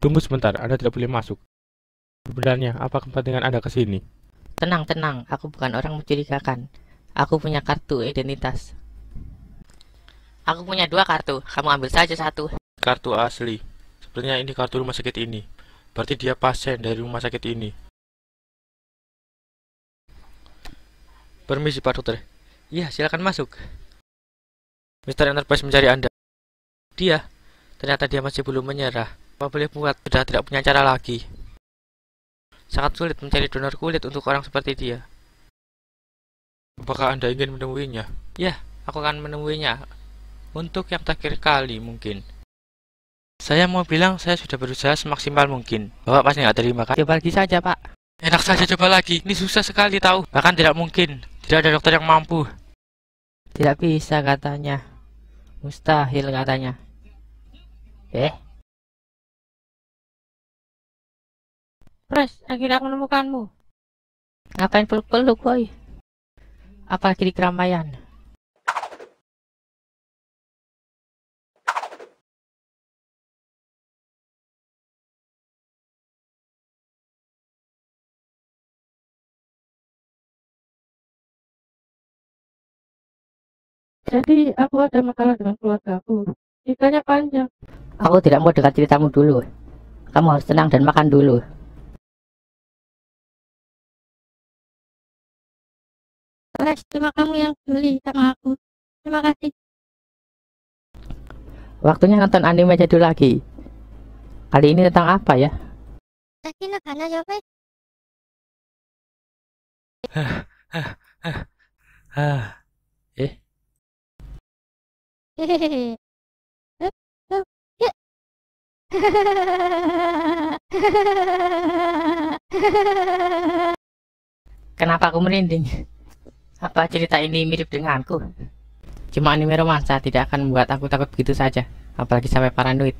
Tunggu sebentar, Anda tidak boleh masuk. Sebenarnya, apa kepentingan Anda ke sini? Tenang, tenang, aku bukan orang mencurigakan. Aku punya kartu identitas. Aku punya 2 kartu, kamu ambil saja satu. Kartu asli. Sepertinya ini kartu rumah sakit ini. Berarti dia pasien dari rumah sakit ini. Permisi Pak Dokter. Iya, silakan masuk. Mister Enterprise mencari Anda. Ternyata dia masih belum menyerah. Apa boleh buat, sudah tidak punya cara lagi. Sangat sulit mencari donor kulit untuk orang seperti dia. Apakah Anda ingin menemuinya? Ya, aku akan menemuinya. Untuk yang terakhir kali mungkin. Saya mau bilang saya sudah berusaha semaksimal mungkin. Bapak pasti nggak terima kan? Coba lagi saja, Pak. Enak saja, coba lagi. Ini susah sekali tahu. Bahkan tidak mungkin. Tidak ada dokter yang mampu. Tidak bisa katanya. Mustahil katanya. Pres, akhirnya aku menemukanmu. Ngapain peluk-peluk, boy? Apalagi di keramaian. Jadi aku ada masalah dengan keluargaku. Ceritanya panjang. Aku tidak mau dengar ceritamu dulu. Kamu harus tenang dan makan dulu. Lex, terima kamu yang peduli sama aku. Terima kasih. Waktunya nonton anime jadul lagi. Kali ini tentang apa ya? Lagi negana ya, Lex. Hehehe. Kenapa aku merinding? Apa cerita ini mirip denganku? Cuma anime romansa tidak akan membuat aku takut begitu saja. Apalagi sampai paranoid.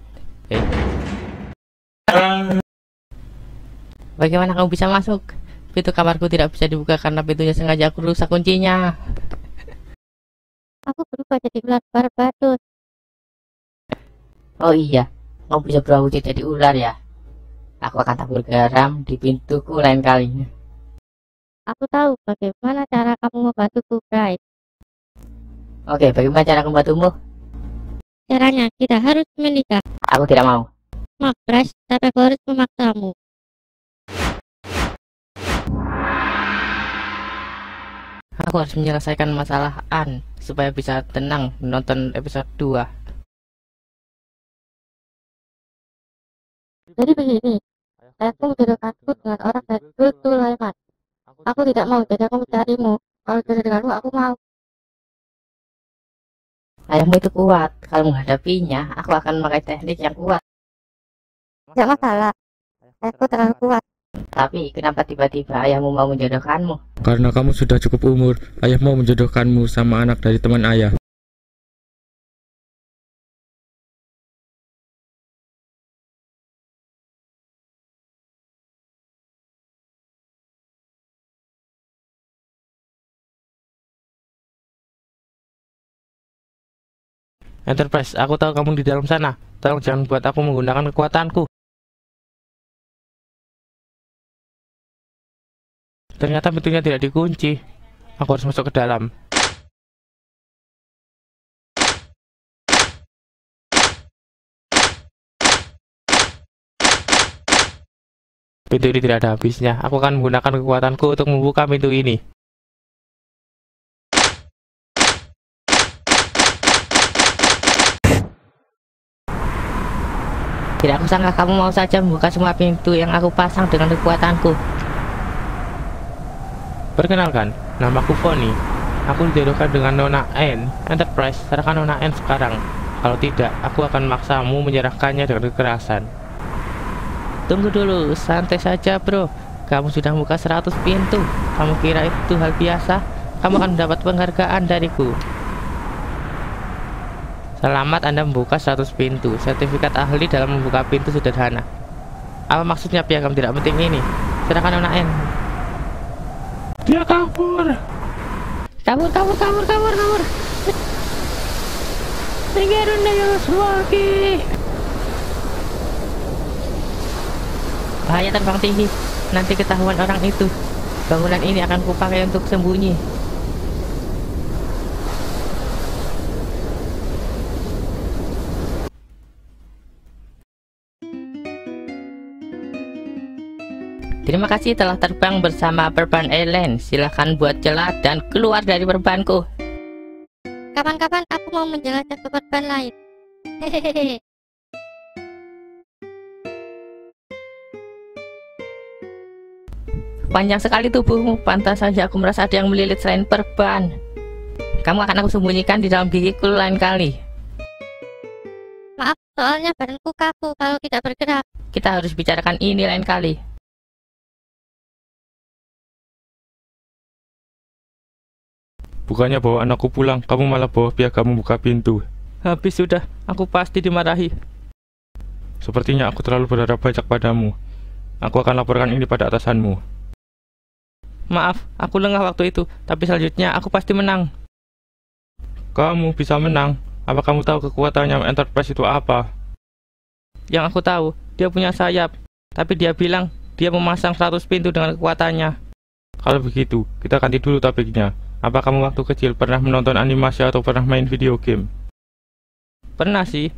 Bagaimana kamu bisa masuk? Pintu kamarku tidak bisa dibuka karena pintunya sengaja aku rusak kuncinya. Aku berubah jadi ular Barbados. Oh iya, kamu bisa berubah wujud jadi ular ya? Aku akan tabur garam di pintuku lain kali. Aku tahu bagaimana cara kamu membantuku, Bright. Oke, bagaimana cara aku membantumu? Caranya, kita harus menikah. Aku tidak mau. Maaf, Bright, tapi aku harus memaksamu. Aku harus menyelesaikan masalah An supaya bisa tenang menonton episode 2. Jadi begini, aku menjodohkanku dengan orang dari Sulaiman. Aku tidak mau, jadi aku mencarimu. Kalau jodoh denganmu, aku mau. Ayahmu itu kuat. Kalau menghadapinya, aku akan memakai teknik yang kuat. Tidak masalah, aku terlalu kuat. Tapi kenapa tiba-tiba ayahmu mau menjodohkanmu? Karena kamu sudah cukup umur, ayah mau menjodohkanmu sama anak dari teman ayah. Enterprise, aku tahu kamu di dalam sana. Tolong jangan buat aku menggunakan kekuatanku. Ternyata pintunya tidak dikunci. Aku harus masuk ke dalam. Pintu ini tidak ada habisnya. Aku akan menggunakan kekuatanku untuk membuka pintu ini. Tidak aku sangka kamu mau saja membuka semua pintu yang aku pasang dengan kekuatanku. Perkenalkan, namaku Foni. Aku dijodohkan dengan Nona N. Enterprise, serahkan Nona N sekarang. Kalau tidak, aku akan memaksamu menyerahkannya dengan kekerasan. Tunggu dulu, santai saja bro. Kamu sudah buka 100 pintu. Kamu kira itu hal biasa? Kamu akan mendapat penghargaan dariku. Selamat Anda membuka 100 pintu. Sertifikat ahli dalam membuka pintu sederhana. Apa maksudnya piagam tidak penting ini? Serahkan Nona N. Dia kabur. Kabur. Negara Yoswaki. Bahaya terbang tinggi, nanti ketahuan orang itu. Bangunan ini akan kupakai untuk sembunyi. Terima kasih telah terbang bersama Perban Airlines. Silahkan buat celah dan keluar dari perbanku. Kapan-kapan aku mau menjelajah ke perban lain. Hehehe. Panjang sekali tubuhmu, pantas saja aku merasa ada yang melilit selain perban. Kamu akan aku sembunyikan di dalam gigiku lain kali. Maaf, soalnya badanku kaku kalau tidak bergerak. Kita harus bicarakan ini lain kali. Bukannya bawa anakku pulang, kamu malah bawa piagamu buka pintu. Habis sudah, aku pasti dimarahi. Sepertinya aku terlalu berharap banyak padamu. Aku akan laporkan ini pada atasanmu. Maaf, aku lengah waktu itu, tapi selanjutnya aku pasti menang. Kamu bisa menang. Apa kamu tahu kekuatannya Enterprise itu apa? Yang aku tahu, dia punya sayap. Tapi dia bilang, dia memasang 100 pintu dengan kekuatannya. Kalau begitu, kita ganti dulu topiknya. Apa kamu waktu kecil pernah menonton animasi atau pernah main video game? Pernah sih.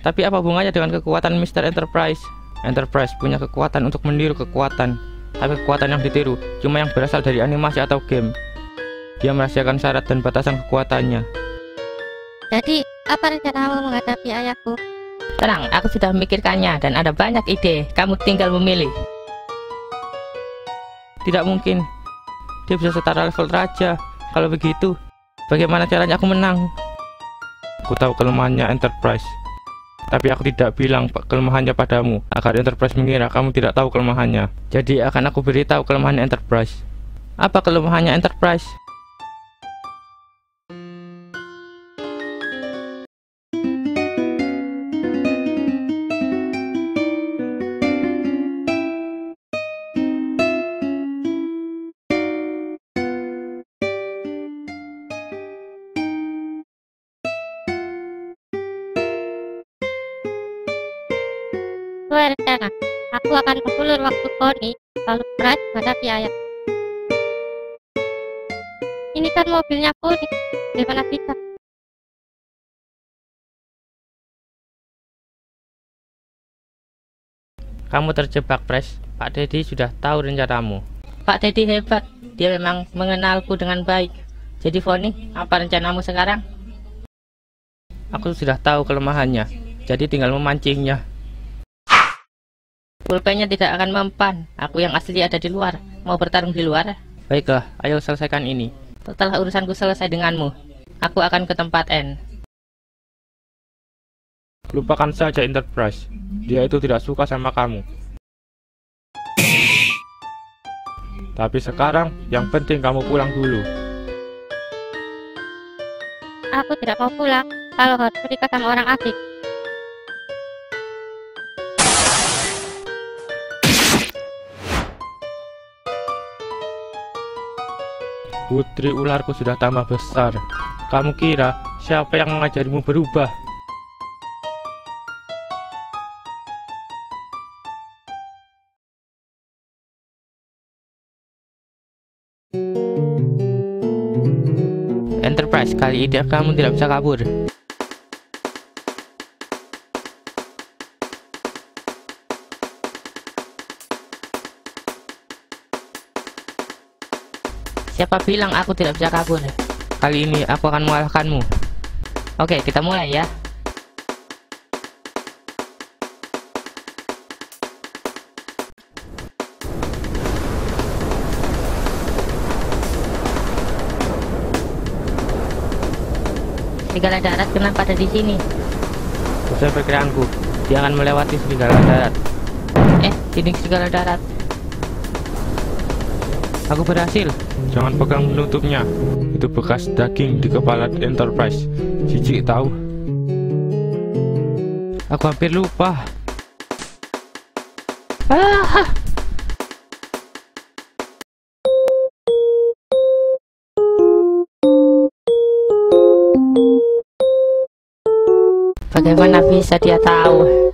Tapi apa hubungannya dengan kekuatan Mr. Enterprise? Enterprise punya kekuatan untuk meniru kekuatan. Tapi kekuatan yang ditiru cuma yang berasal dari animasi atau game. Dia merahasiakan syarat dan batasan kekuatannya. Jadi, apa rencanamu menghadapi ayahku? Tenang, aku sudah memikirkannya dan ada banyak ide. Kamu tinggal memilih. Tidak mungkin. Dia bisa setara level raja. Kalau begitu, bagaimana caranya aku menang? Aku tahu kelemahannya Enterprise. Tapi aku tidak bilang kelemahannya padamu, agar Enterprise mengira kamu tidak tahu kelemahannya. Jadi akan aku beritahu kelemahan Enterprise. Apa kelemahannya Enterprise? Sesuai rencana, aku akan mengulur waktu Poni, lalu Price menghadapi ayah. Ini kan mobilnya Poni, bagaimana bisa? Kamu terjebak, Pres. Pak Deddy sudah tahu rencanamu. Pak Deddy hebat. Dia memang mengenalku dengan baik. Jadi Foni, apa rencanamu sekarang? Aku sudah tahu kelemahannya. Jadi tinggal memancingnya. Pulpennya tidak akan mempan. Aku yang asli ada di luar. Mau bertarung di luar? Baiklah, ayo selesaikan ini. Setelah urusanku selesai denganmu, aku akan ke tempat N. Lupakan saja Enterprise. Dia itu tidak suka sama kamu. Tapi sekarang, yang penting kamu pulang dulu. Aku tidak mau pulang kalau harus menikah sama orang asing. Putri ularku sudah tambah besar. Kamu kira siapa yang mengajarimu berubah? Enterprise, kali ini kamu tidak bisa kabur. Siapa bilang aku tidak bisa kabur? Kali ini aku akan mengalahkanmu. Oke, kita mulai ya. Serigala darat kenapa ada di sini? Sesuai perkiraanku, dia akan melewati serigala darat. Ini serigala darat. Aku berhasil. Jangan pegang penutupnya. Itu bekas daging di kepala Enterprise. Jijik tahu. Aku hampir lupa. Bagaimana bisa dia tahu?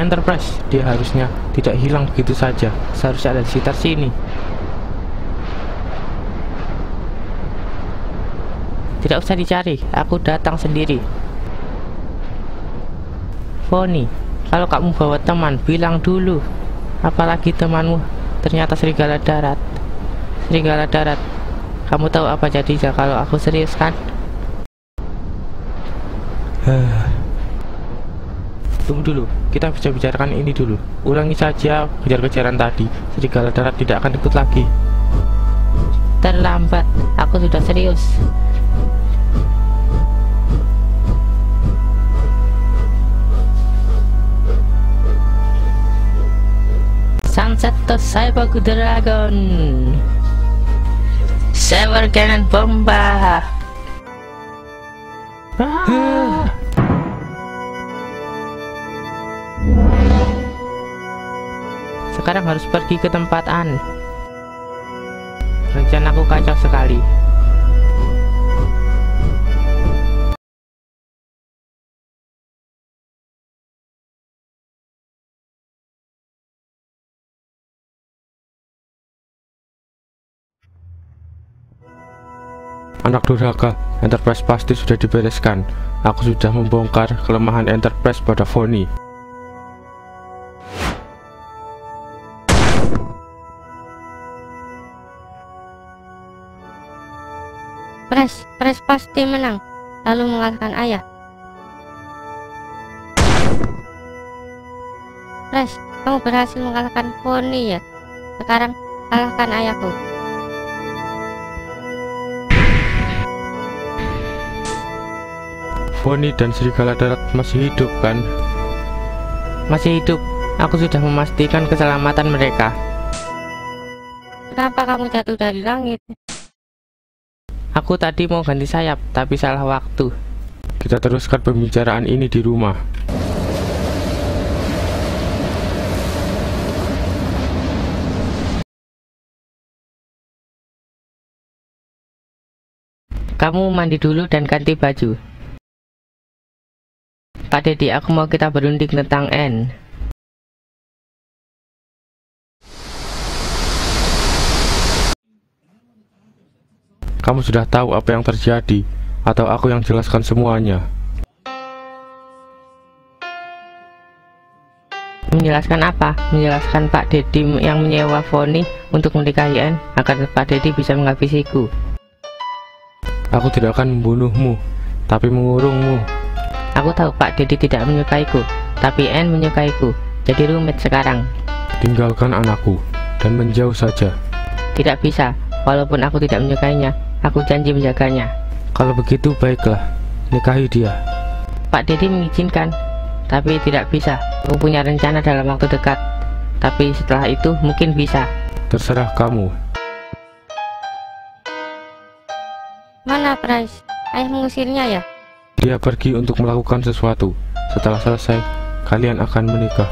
Enterprise. Dia harusnya tidak hilang begitu saja. Seharusnya ada di sekitar sini. Tidak usah dicari, aku datang sendiri. Foni, kalau kamu bawa teman, bilang dulu. Apalagi temanmu ternyata serigala darat. Serigala darat. Kamu tahu apa jadinya kalau aku serius kan? Tunggu dulu, kita bisa bicarakan ini dulu. Ulangi saja kejar-kejaran tadi. Serigala darat tidak akan ikut lagi. Terlambat, aku sudah serius. Sunset to Cyborg Dragon. Cyber Cannon Bomba. Sekarang harus pergi ke tempat An. Rencanaku kacau sekali. Anak durhaka, Enterprise pasti sudah dibereskan. Aku sudah membongkar kelemahan Enterprise pada Foni. Press pasti menang, lalu mengalahkan ayah. Press, kamu berhasil mengalahkan Foni ya. Sekarang kalahkan ayahku. Foni dan serigala darat masih hidup kan? Masih hidup. Aku sudah memastikan keselamatan mereka. Kenapa kamu jatuh dari langit? Aku tadi mau ganti sayap, tapi salah waktu. Kita teruskan pembicaraan ini di rumah. Kamu mandi dulu dan ganti baju. Pak Dedi, aku mau kita berunding tentang N. Kamu sudah tahu apa yang terjadi, atau aku yang jelaskan semuanya? Menjelaskan apa? Menjelaskan Pak Dedi yang menyewa Foni untuk menikahi N agar Pak Dedi bisa menghabisiku. Aku tidak akan membunuhmu, tapi mengurungmu. Aku tahu Pak Dedi tidak menyukaiku, tapi N menyukaiku. Jadi rumit sekarang. Tinggalkan anakku dan menjauh saja. Tidak bisa, walaupun aku tidak menyukainya, aku janji menjaganya. Kalau begitu baiklah, nikahi dia. Pak Dedi mengizinkan, tapi tidak bisa. Aku punya rencana dalam waktu dekat, tapi setelah itu mungkin bisa. Terserah kamu. Mana Price? Ayah mengusirnya ya? Dia pergi untuk melakukan sesuatu. Setelah selesai, kalian akan menikah.